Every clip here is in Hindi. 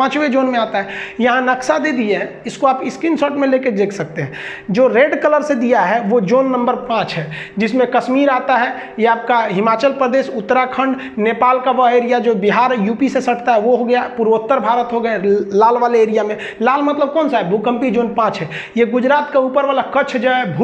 5वें जोन में आता है। यहाँ नक्शा दे दिए है, इसको आप स्क्रीनशॉट में लेके देख सकते हैं। जो रेड कलर से दिया है वो जोन नंबर 5 है, जिसमें कश्मीर आता है, ये आपका हिमाचल प्रदेश, उत्तराखंड, नेपाल का वह एरिया जो बिहार यूपी से सटता है वो हो गया, पूर्वोत्तर भारत हो गए लाल वाले एरिया में। लाल मतलब कौन सा है? भूकंपीय जोन 5 है। ये गुजरात का ऊपर वाला कच्छ जो है,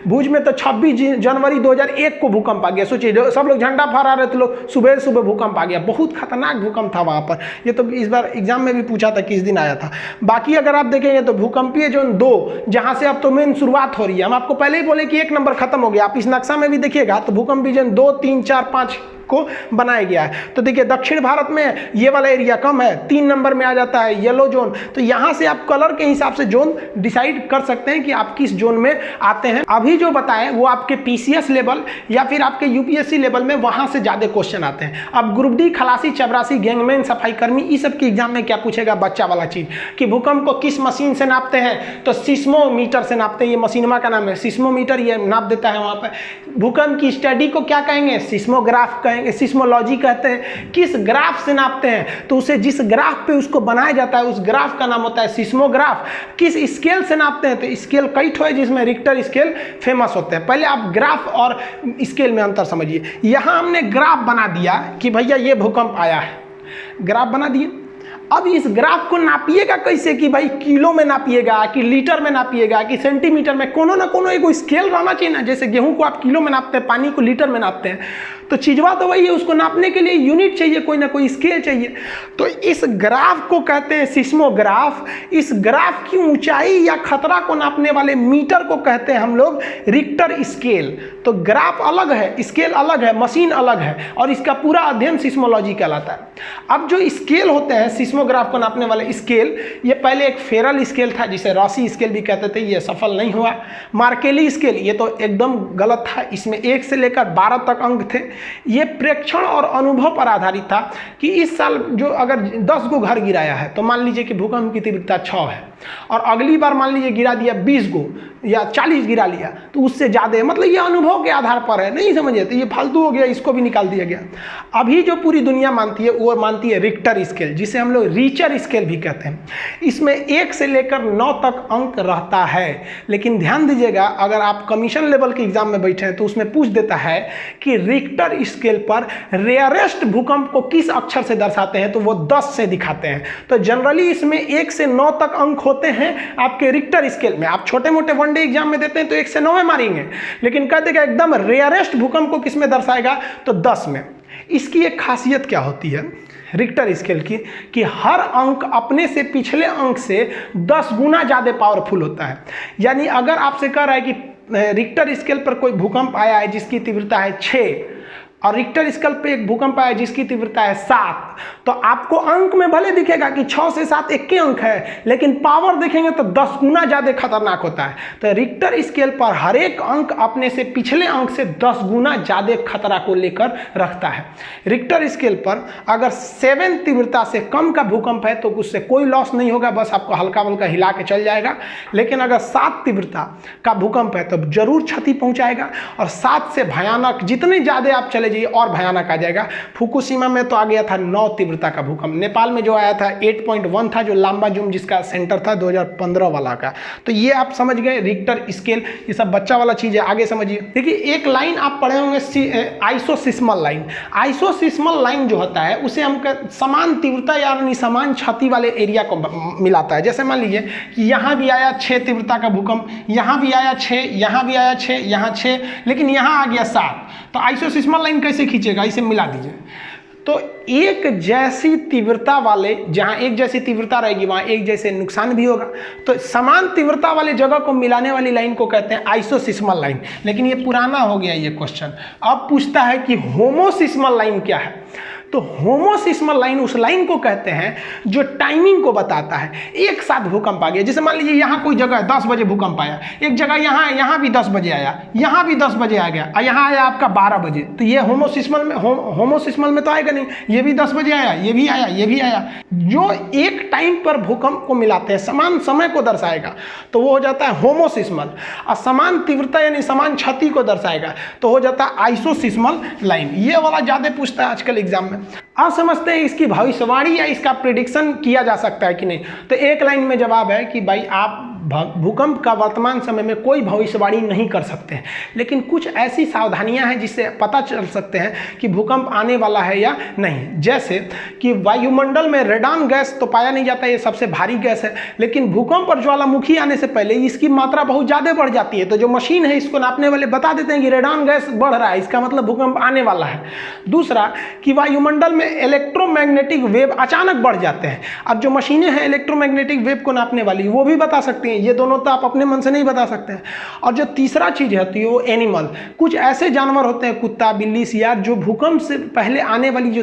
भुज में तो 26 जनवरी 2001 को भूकंप आ गया। सोचिए, सब लोग झंडा फहरा रहे थे, लोग सुबह सुबह भूकंप आ गया। बहुत खतरनाक भूकंप था वहाँ पर। ये तो इस बार एग्जाम में भी पूछा था किस दिन आया था। बाकी अगर आप देखेंगे तो भूकंपीय जोन 2, जहाँ से अब तो मेन शुरुआत हो रही है, हम आपको पहले ही बोले कि 1 नंबर खत्म हो गया। आप इस नक्शा में भी देखिएगा तो भूकंपीय जोन 2, 3, 4, 5 को बनाया गया है। तो देखिए दक्षिण भारत में ये वाला एरिया कम है, 3 नंबर में आ जाता है येलो जोन। तो यहाँ से आप कलर के हिसाब से जोन डिसाइड कर सकते हैं कि आप किस जोन में आते हैं। अभी जो बताएं वो आपके पीसीएस लेवल या फिर आपके यूपीएससी लेवल में वहां से ज्यादा क्वेश्चन आते हैं। अब ग्रुप डी, खलासी, चपरासी, गैंगमैन, सफाई कर्मी, इस सब के एग्जाम में क्या पूछेगा बच्चा वाला चीज कि भूकंप को किस मशीन से नापते हैं? तो सिस्मोमीटर से नापते हैं। ये मशीनमा का नाम है सिस्मोमीटर, ये नाप देता है वहां पर। भूकंप की स्टडी को क्या कहेंगे? सिस्मोग्राफ कहेंगे, सिस्मोलॉजी कहते हैं। किस ग्राफ से नापते हैं? तो उसे जिस ग्राफ पे उसको बनाया जाता है उस ग्राफ का नाम होता है सिस्मोग्राफ। किस स्केल से नापते हैं? तो स्केल कई ठो है, जिसमें रिक्टर स्केल फेमस होते हैं। पहले आप ग्राफ और स्केल में अंतर समझिए। यहां हमने ग्राफ बना दिया कि भैया ये भूकंप आया है, ग्राफ बना दिए। अब इस ग्राफ को नापिएगा कैसे कि भाई किलो में नापिएगा कि लीटर में नापिएगा कि सेंटीमीटर में? कोनो ना कोनो एक स्केल रहना चाहिए ना। जैसे गेहूं को आप किलो में नापते हैं, पानी को लीटर में नापते हैं, तो चीजवा तो वही है। उसको नापने के लिए यूनिट चाहिए, कोई ना कोई स्केल चाहिए। तो इस ग्राफ को कहते हैं सिस्मोग्राफ। इस ग्राफ की ऊंचाई या खतरा को नापने वाले मीटर को कहते हैं हम लोग रिक्टर स्केल। तो ग्राफ अलग है, स्केल अलग है, मशीन अलग है, और इसका पूरा अध्ययन सिस्मोलॉजी कहलाता है। अब जो स्केल होते हैं सिस्मोग्राफ को नापने वाले स्केल, ये पहले एक फेरल स्केल था जिसे रॉसी स्केल भी कहते थे, ये सफल नहीं हुआ। मार्केली स्केल, ये तो एकदम गलत था। इसमें 1 से लेकर 12 तक अंक थे। ये प्रेक्षण और अनुभव पर आधारित था कि इस साल जो अगर 10 गो घर गिराया है तो मान लीजिए कि भूकंप की तीव्रता 6 है, और अगली बार मान लीजिए गिरा दिया 20 गो या 40 गिरा लिया तो उससे ज़्यादा है। मतलब ये अनुभव के आधार पर है, नहीं समझिए तो ये फालतू हो गया, इसको भी निकाल दिया गया। अभी जो पूरी दुनिया मानती है वो मानती है रिक्टर स्केल, जिसे हम लोग रीचर स्केल भी कहते हैं। इसमें 1 से लेकर 9 तक अंक रहता है। लेकिन ध्यान दीजिएगा, अगर आप कमीशन लेवल के एग्जाम में बैठे हैं तो उसमें पूछ देता है कि रिक्टर स्केल पर रेयरेस्ट भूकंप को किस अक्षर से दर्शाते हैं, तो वो 10 से दिखाते हैं। तो जनरली इसमें 1 से 9 तक अंक होते हैं आपके रिक्टर स्केल में। आप छोटे मोटे वनडे एग्जाम में देते हैं तो 1 से 9 में मारेंगे, लेकिन कहते हैं एकदम रेयरेस्ट भूकंप को किस में दर्शाएगा, तो 10 में। इसकी एक खासियत क्या होती है रिक्टर स्केल की, कि हर अंक अपने से पिछले अंक से 10 गुना ज़्यादा पावरफुल होता है। यानी अगर आपसे कह रहा है कि रिक्टर स्केल पर कोई भूकंप आया है जिसकी तीव्रता है 6, और रिक्टर स्केल पे एक भूकंप आया जिसकी तीव्रता है 7, तो आपको अंक में भले दिखेगा कि 6 से 7 एक के अंक है, लेकिन पावर देखेंगे तो 10 गुना ज़्यादा खतरनाक होता है। तो रिक्टर स्केल पर हर एक अंक अपने से पिछले अंक से 10 गुना ज़्यादा खतरा को लेकर रखता है। रिक्टर स्केल पर अगर 7 तीव्रता से कम का भूकंप है तो उससे कोई लॉस नहीं होगा, बस आपको हल्का हल्का हिला के चल जाएगा। लेकिन अगर 7 तीव्रता का भूकंप है तो जरूर क्षति पहुँचाएगा, और 7 से भयानक जितने ज़्यादा आप चले जाइए और भयानक आ जाएगा। फुकुशिमा में तो आ गया था 9 तीव्रता का भूकंप। नेपाल में जो आया था 8.1 था, जो लाम्बाजुम जिसका सेंटर था 2015 वाला का। तो ये आप समझ गए रिक्टर स्केल, ये सब बच्चा वाला चीज है। आगे समझिए, देखिए एक लाइन आप पढ़े होंगे आइसोसिस्मल लाइन। आइसोसिस्मल लाइन जो होता है उसे हम समान तीव्रता यानी समान क्षति वाले एरिया को मिलाता है। जैसे मान लीजिए कि यहाँ भी आया 6 तीव्रता का भूकंप, यहाँ भी आया 6, यहाँ भी आया 6, यहाँ 6, लेकिन यहाँ आ गया 7। तो आइसोसिस्मल लाइन कैसे खींचेगा, इसे मिला दीजिए। तो एक जैसी तीव्रता वाले, जहाँ एक जैसी तीव्रता रहेगी वहाँ एक जैसे नुकसान भी होगा। तो समान तीव्रता वाले जगह को मिलाने वाली लाइन को कहते हैं आइसोसिस्मल लाइन। लेकिन ये पुराना हो गया ये क्वेश्चन। अब पूछता है कि होमोसिस्मल लाइन क्या है। तो होमोसिस्मल लाइन उस लाइन को कहते हैं जो टाइमिंग को बताता है। एक साथ भूकंप आ गया, जैसे मान लीजिए यहाँ कोई जगह 10 बजे भूकंप आया, एक जगह यहाँ भी 10 बजे आया, यहाँ भी 10 बजे आ गया, और यहाँ आया आपका 12 बजे। तो ये होमोसिस्मल में तो आएगा नहीं। ये भी 10 बजे आया, ये भी आया, ये भी आया। जो एक टाइम पर भूकंप को मिलाते हैं, समान समय को दर्शाएगा, तो वो हो जाता है होमोसिस्मल। और समान तीव्रता यानी समान क्षति को दर्शाएगा तो हो जाता है आइसोसिस्मल लाइन। ये वाला ज़्यादा पूछता है आजकल एग्जाम में। आप समझते हैं इसकी भविष्यवाणी या इसका प्रिडिक्शन किया जा सकता है कि नहीं? तो एक लाइन में जवाब है कि भाई आप भूकंप का वर्तमान समय में कोई भविष्यवाणी नहीं कर सकते हैं, लेकिन कुछ ऐसी सावधानियां हैं जिससे पता चल सकते हैं कि भूकंप आने वाला है या नहीं। जैसे कि वायुमंडल में रेडान गैस तो पाया नहीं जाता, ये सबसे भारी गैस है, लेकिन भूकंप और ज्वालामुखी आने से पहले इसकी मात्रा बहुत ज़्यादा बढ़ जाती है। तो जो मशीन है इसको नापने वाले बता देते हैं कि रेडान गैस बढ़ रहा है, इसका मतलब भूकंप आने वाला है। दूसरा कि वायुमंडल में इलेक्ट्रोमैग्नेटिक वेव अचानक बढ़ जाते हैं। अब जो मशीनें हैं इलेक्ट्रोमैग्नेटिक वेव को नापने वाली, वो भी बता सकती हैं। ये दोनों तो आप अपने मन से नहीं बता सकते हैं। और जो तीसरा चीज होती है वो एनिमल, कुछ ऐसे जानवर होते हैं, कुत्ता, बिल्ली, सियार, जो भूकंप से पहले आने वाली जो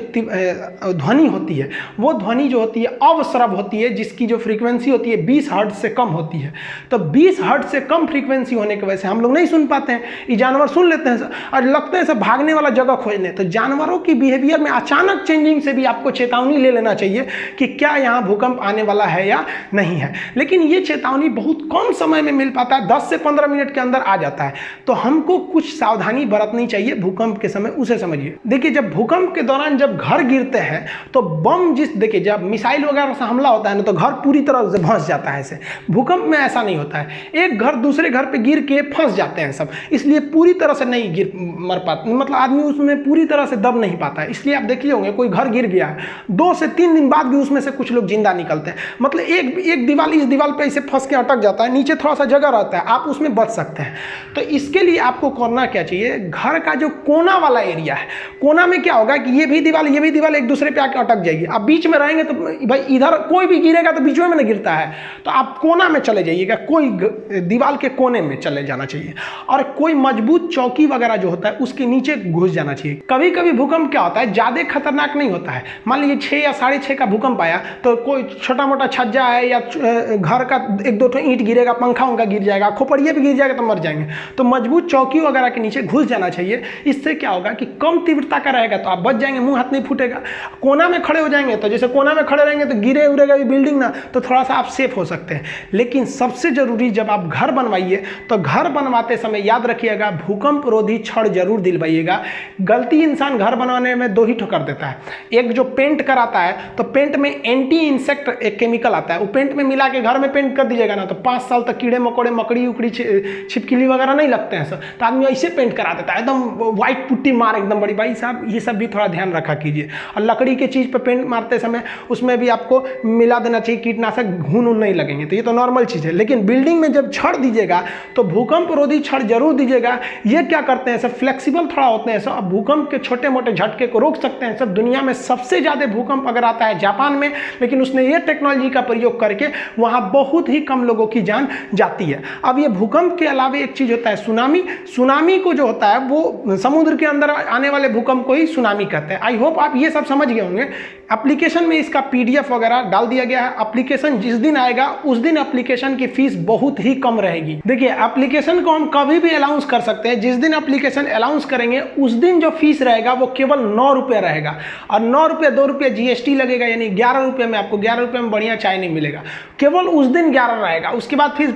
ध्वनि होती है, वो ध्वनि जो होती है अवश्रव होती है, जिसकी जो फ्रीक्वेंसी होती है 20 हर्ट्ज से कम होती है। तो 20 हर्ट्ज से कम फ्रीक्वेंसी होने की वजह से हम लोग नहीं सुन पाते हैं। ये जानवर सुन लेते हैं और लगते हैं सब भागने वाला जगह खोजने। तो जानवरों की बिहेवियर में अचानक चेंजिंग से भी आपको चेतावनी ले लेना चाहिए कि क्या यहाँ भूकंप आने वाला है या नहीं है। लेकिन ये चेतावनी बहुत कम समय में मिल पाता है, 10 से 15 मिनट के अंदर आ जाता है। तो हमको कुछ सावधानी बरतनी चाहिए भूकंप के समय, उसे समझिए। देखिए, जब भूकंप के दौरान जब घर गिरते हैं तो बम देखिए जब मिसाइल वगैरह से हमला होता है ना, तो घर पूरी तरह से फंस जाता है। ऐसे भूकंप में ऐसा नहीं होता है, एक घर दूसरे घर पे गिर के फंस जाते हैं सब, इसलिए पूरी तरह से नहीं मर पाते, मतलब आदमी उसमें पूरी तरह से दब नहीं पाता है। इसलिए आप देखिए होंगे कोई घर गिर गया है, 2 से 3 दिन बाद भी उसमें से कुछ लोग जिंदा निकलते हैं। मतलब एक दीवार इस दीवार पे ऐसे फंस के अटक जाता है, नीचे थोड़ा सा जगह रहता है, आप उसमें बच सकते हैं। तो इसके लिए आपको करना क्या चाहिए, घर का जो कोना वाला एरिया है, कोना में क्या होगा कि ये भी दीवार एक दूसरे पे आके अटक जाएगी। आप बीच में रहेंगे तो भाई इधर कोई भी गिरेगा तो बीच में ना गिरता है, तो आप कोना में चले जाइएगा, कोई दीवार के कोने में चले जाना चाहिए। और कोई मजबूत चौकी वगैरह जो होता है उसके नीचे घुस जाना चाहिए। कभी कभी भूकंप क्या होता है, ज्यादा खतरनाक नहीं होता है। मान लीजिए 6 या 6.5 का भूकंप आया तो कोई छोटा मोटा छज्जा है या घर का 1-2 ईंट गिरेगा, पंखा उनका गिर जाएगा, खोपड़िए भी गिर जाएगा तो मर जाएंगे। तो मजबूत चौकी वगैरह के नीचे घुस जाना चाहिए। इससे क्या होगा कि कम तीव्रता का रहेगा तो आप बच जाएंगे, मुंह हाथ नहीं फूटेगा। कोना में खड़े हो जाएंगे तो जैसे कोना में खड़े रहेंगे तो गिरे उड़ेगा भी बिल्डिंग ना, तो थोड़ा सा आप सेफ हो सकते हैं। लेकिन सबसे जरूरी, जब आप घर बनवाइए तो घर बनवाते समय याद रखिएगा भूकंप रोधी छड़ जरूर दिलवाइएगा। गलती इंसान घर बनाने में 2 ही ठोकर देता है। एक जो पेंट कराता है तो पेंट में एंटी इंसेक्ट एक केमिकल आता है, वो पेंट में मिला के घर में पेंट कर दीजिएगा ना तो 5 साल तक कीड़े मकोड़े, मकड़ी उकड़ी, छिपकली वगैरह नहीं लगते हैं सर। तो आदमी ऐसे पेंट करा देता है, एकदम व्हाइट पुट्टी मार एकदम बड़ी। भाई साहब ये सब भी थोड़ा ध्यान रखा कीजिए। और लकड़ी के चीज़ पे पेंट मारते समय उसमें भी आपको मिला देना चाहिए कीटनाशक, घुन नहीं लगेंगे, तो ये तो नॉर्मल चीज़ है। लेकिन बिल्डिंग में जब छड़ दीजिएगा तो भूकंप रोधी छड़ जरूर दीजिएगा। ये क्या करते हैं सब, फ्लेक्सिबल थोड़ा होते हैं सब, भूकंप के छोटे मोटे झटके को रोक सकते हैं सब। दुनिया में सबसे ज़्यादा भूकंप अगर आता है जापान में, लेकिन उसने ये टेक्नोलॉजी का प्रयोग करके वहाँ बहुत ही कम लोगों की जान जाती है। अब ये भूकंप के अलावा एक चीज़ होता है सुनामी। सुनामी को जो होता है वो समुद्र के अंदर आने वाले भूकंप को ही सुनामी कहते हैं। आई होप आप ये सब समझ गए होंगे। एप्लीकेशन में इसका PDF वगैरह डाल दिया गया है। एप्लीकेशन जिस दिन आएगा उस दिन एप्लीकेशन की फीस बहुत ही कम रहेगी। देखिए एप्लीकेशन को हम कभी भी अलाउंस कर सकते हैं, जिस दिन एप्लीकेशन अलाउंस करेंगे उस दिन जो फीस रहेगा वो केवल 9 रुपये रहेगा। और 9 रुपये 2 रुपये GST लगेगा, यानी 11 रुपये में आपको 11 रुपये में बढ़िया चाय नहीं मिलेगा। केवल उस दिन 11 रहेगा, उसके बाद फिर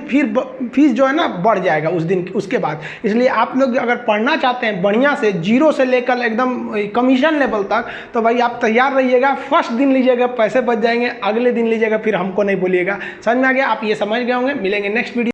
फीस जो है ना बढ़ जाएगा उस दिन उसके बाद। इसलिए आप लोग अगर पढ़ना चाहते हैं बढ़िया से, 0 से लेकर एकदम कमीशन लेवल तक, तो भाई आप तैयार रहिएगा। फर्स्ट दिन लीजिएगा, पैसे बच जाएंगे, अगले दिन लीजिएगा फिर हमको नहीं बोलिएगा। समझ में आ गया? आप ये समझ गए होंगे। मिलेंगे नेक्स्ट वीडियो।